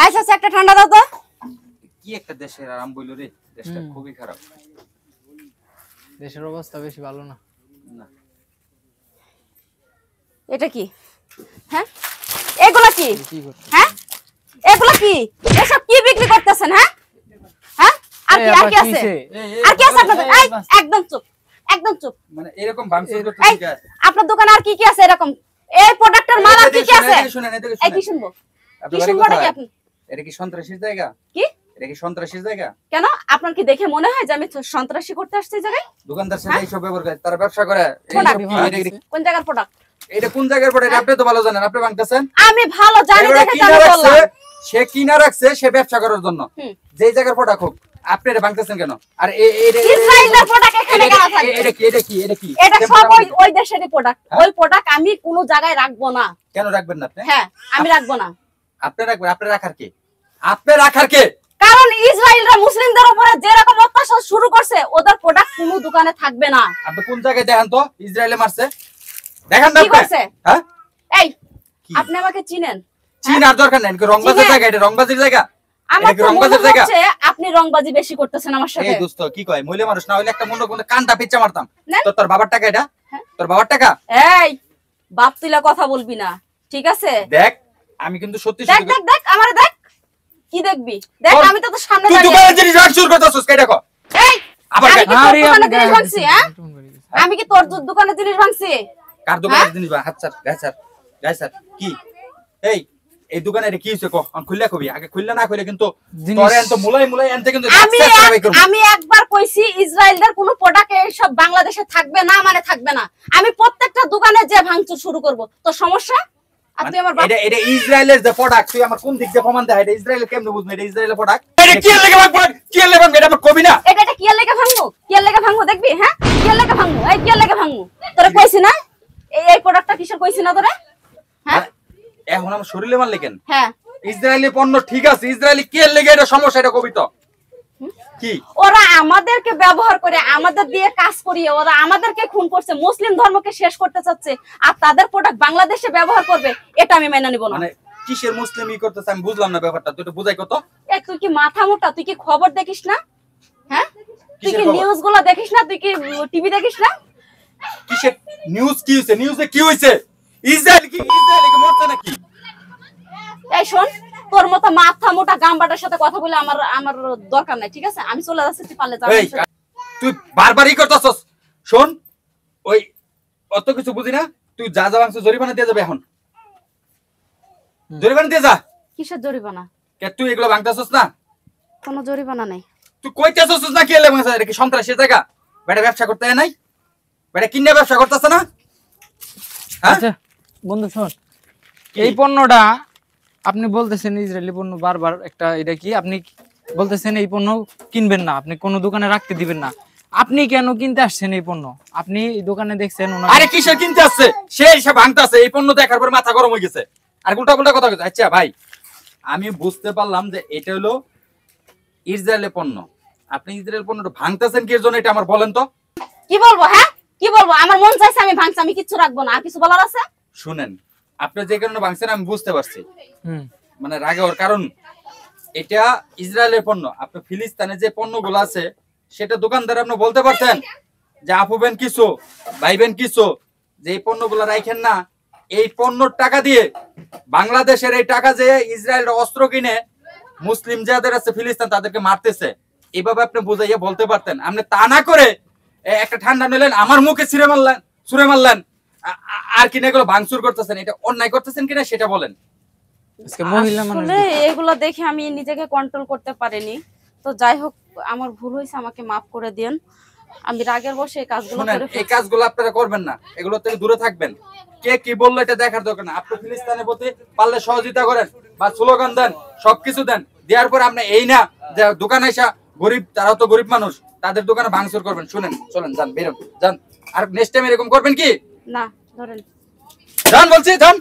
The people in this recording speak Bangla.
আচ্ছা আচ্ছা একটা ঠান্ডা দাও তো। কি একটা দেশের আরাম বইলো রে, দেশটা খুবই খারাপ। দেশের অবস্থা বেশি ভালো না। না এটা কি? হ্যাঁ এগুলা কি? হ্যাঁ এগুলা কি? এসব কি বিক্রি করতেছেন? হ্যাঁ হ্যাঁ আর কি আর কি আছে? আর কি আছে আপনাদের? এই একদম চুপ, একদম চুপ। মানে এরকম ভাঙচুর করতে এই ঠিক আছে? আপনার দোকানে আর কি কি আছে এরকম? এই প্রোডাক্টের মাল আর কি কি আছে? শুনেন এদিকে এই কি শুনেন। শুনবো? কি আপনার শুনবো বাড়ি নাকি কোথায়? আপনি? এটা কি সন্ত্রাসীর জায়গা? কি? এটা কি সন্ত্রাসীর জায়গা? কেন আপনার কি দেখে মনে হয় যে আমি সন্ত্রাসী করতে আসছি এই জায়গায়? দোকানদার সাথে এইসব ব্যবহার করে, তারা ব্যবসা করে। প্রোডাক্ট কোন জায়গার প্রোডাক্ট? এটা কোন জায়গার প্রোডাক্ট আপনি তো ভালো জানেন, আপনি ভাঙতেছেন। আমি ভালো জানি এবারে দেখে কিনা আমি রাখছে, বললাম। সে কিনা রাখছে সে ব্যবসা করার জন্য। যে জায়গার প্রোডাক্ট হোক, আপনি এটা ভাঙতেছেন কেন? আর ইসরায়েলের প্রোডাক্ট এখানে কেন থাকবে? এটা কি এটা কি এটা কি? এটা সব ওই দেশেরই প্রোডাক্ট। ওই প্রোডাক্ট আমি কোনো জায়গায় রাখবো না। কেন রাখবেন না আপনি? হ্যাঁ আমি রাখবো না। আপনি রাখবেন, আপনি রাখার কে? আপনি রাখার কে? কারণ ইসরায়েলরা মুসলিমদের উপরে যে রকম অত্যাচার শুরু করছে, ওদের প্রোডাক্ট কোনো দোকানে থাকবে না। আপনি কোন জায়গায় দেখেন তো ইসরায়েলে মারছে? দেখেন না কি করছে? হ্যাঁ এই আপনি আমাকে চিনেন? চীন আর দরকার নাই, রংবাজের জায়গা, এটা রংবাজির জায়গা। আমার এটা কি তো মনে রংবাজের জায়গা? হচ্ছে আপনি রংবাজি বেশি করতেছেন আমার সাথে। এই দোস্ত কি কয়, মহিলা মানুষ না হইলে একটা মনে কোন কানটা পিচ্চা মারতাম। না। তোর বাবার টাকা এটা? তোর বাবার টাকা? এই বাপ তুইলা কথা বলবি না, ঠিক আছে? দেখ আমি কিন্তু সত্যি দেখ সত্যি দেখ দেখ আমারে দেখ। কি দেখবি? দেখ আমি তো তোর সামনে তুই দাঁড়িয়ে দোকানের জিনিস ভাঙ শুরু করতেছিস কে দেখো? এই আবার আমি কি তোর আরে দোকানের আপনি জিনিস ভাঙছি? হ্যাঁ আমি কি তোর দোকানের জিনিস ভাঙছি? কার দোকানের জিনিস ভাঙ? হাত স্যার গায় স্যার কি? এই এই দোকানে এটা কি হইছে কো? আমি খুললা কবি, আগে খুললা না কইলে কিন্তু তোরে এত মুলাই মুলাই আনতে কিন্তু আমি একবার কইছি ইসরায়েলের কোনো প্রোডাক্ট এই সব বাংলাদেশে থাকবে না, মানে থাকবে না। আমি প্রত্যেকটা দোকানে যে ভাঙচুর শুরু করব। তো সমস্যা? আর তুই আমার এটা ইসরায়েলের যে প্রোডাক্ট, তুই আমার কোন দিক দিয়ে প্রমাণ দেয়? এটা ইসরায়েলের কেমনে বুঝবি এটা ইসরায়েলের প্রোডাক্ট? এটা কি লাগে ভাঙ প্রোডাক্ট? কি লাগে ভাঙ? এটা আমার কবি না। এটা কি লেগে ভাঙবো? কি লেগে ভাঙবো দেখবি? হ্যাঁ কি লেগে ভাঙবো? এই কি লেগে ভাঙবো? তোরে কইছি না এই প্রোডাক্টটা কিসের কইছি না তোরে? হ্যাঁ এখন আমার শরীরে মারলে কেন? হ্যাঁ ইসরায়েলি পণ্য ঠিক আছে, ইসরায়েলি কি লাগে এটা সমস্যা, এটা কবি তো কি? ওরা আমাদেরকে ব্যবহার করে, আমাদের দিয়ে কাজ করিয়ে ওরা আমাদেরকে খুন করছে, মুসলিম ধর্মকে শেষ করতে চাচ্ছে, আর তাদের প্রোডাক্ট বাংলাদেশে ব্যবহার করবে, এটা আমি মেনে নিব না। মানে কিসের মুসলিম ই করতেছে আমি বুঝলাম না ব্যাপারটা, তুই একটু বুঝাই কত? এই তুই কি মাথা মোটা? তুই কি খবর দেখিস না? হ্যাঁ তুই কিসের কি খবর? নিউজ গুলো দেখিস না? তুই কি টিভি দেখিস না? কিসের নিউজ? কি হইছে? নিউজে কি হইছে? ইসরায়েল কি মরছে নাকি? এই শোন, তোর মতো মাথা মোটা গাম্বাটার সাথে কথা বলে আমার আমার দরকার নাই, ঠিক আছে? আমি চলে যাচ্ছি, তুই পারলে যা। এই তুই বারবারই করতেছস। শোন ওই অত কিছু বুঝি না, তুই যা যা ভাঙছিস জরিমানা দিয়ে যাবে এখন। জরিমানা দিয়ে যা। কিসের জরিমানা? কে তুই এগুলো ভাঙতেছস না? কোনো জরিমানা নেই। তুই কইতেছস না কি লাগে? এটা কি সন্ত্রাসের জায়গা? বেটা ব্যবসা করতে নাই? বেটা কিনে ব্যবসা করতেছ না? হ্যাঁ আচ্ছা বন্ধু শোন, এই পণ্যটা আপনি বলতেছেন ইসরায়েলি পণ্য, বারবার একটা এটা কি আপনি বলতেছেন এই পণ্য কিনবেন না, আপনি কোন দোকানে রাখতে দিবেন না। আপনি কেন কিনতে আসছেন এই পণ্য? আপনি এই দোকানে দেখছেন আরে কিসের কিনতে আসছে? সে এসে ভাঙতাছে, এই পণ্য দেখার পর মাথা গরম হয়ে গেছে আর উল্টা উল্টা কথা কইছে। আচ্ছা ভাই আমি বুঝতে পারলাম যে এটা হলো ইসরায়েলের পণ্য, আপনি ইসরায়েল পণ্যটা ভাঙতেছেন কির জন্য এটা আমার বলেন তো? কি বলবো? হ্যাঁ কি বলবো? আমার মন চাইছে আমি ভাঙছি, আমি কিচ্ছু রাখবো না। আর কিছু বলার আছে? শুনেন, আপনি যে কারণে ভাঙছেন আমি বুঝতে পারছি, হুম মানে রাগে ওর কারণ এটা ইসরায়েলের পণ্য। আপনি ফিলিস্তিনে যে পণ্যগুলো আছে সেটা দোকানদার আপনি বলতে পারতেন যে আপুবেন কিছু ভাইবেন কিছু, যে এই পণ্যগুলো রাখেন না, এই পণ্যর টাকা দিয়ে বাংলাদেশের এই টাকা যে ইসরায়েলের অস্ত্র কিনে মুসলিম যাদের আছে ফিলিস্তিন তাদেরকে মারতেছে, এইভাবে আপনি বুঝাইয়া বলতে পারতেন। আপনি তা না করে একটা ঠান্ডা নিলেন, আমার মুখে ছুঁড়ে মারলেন আর কিনা এগুলো ভাঙচুর করতেছেন, এটা অন্যায় করতেছেন কিনা সেটা বলেন। আজকে মহিলা মানুষ আসলে এগুলো দেখে আমি নিজেকে কন্ট্রোল করতে পারিনি। তো যাই হোক আমার ভুল হয়েছে, আমাকে মাফ করে দেন। আমি রাগের বসে এই কাজগুলো শুনেন, করে এই ফেলছি। কাজগুলো আপনারা করবেন না, এগুলো থেকে দূরে থাকবেন। কে কি বললো এটা দেখার দরকার না। আপনি ফিলিস্তিনের প্রতি পারলে সহযোগিতা করেন বা স্লোগান দেন, সবকিছু দেন, দেওয়ার পর আপনি এই না যে দোকানে এসে গরিব, তারাও তো গরিব মানুষ, তাদের দোকানে ভাঙচুর করবেন। শুনেন চলেন, যান বেরোন যান। আর নেক্সট টাইম এরকম করবেন কি? না ধরেন যান বলছি, যান।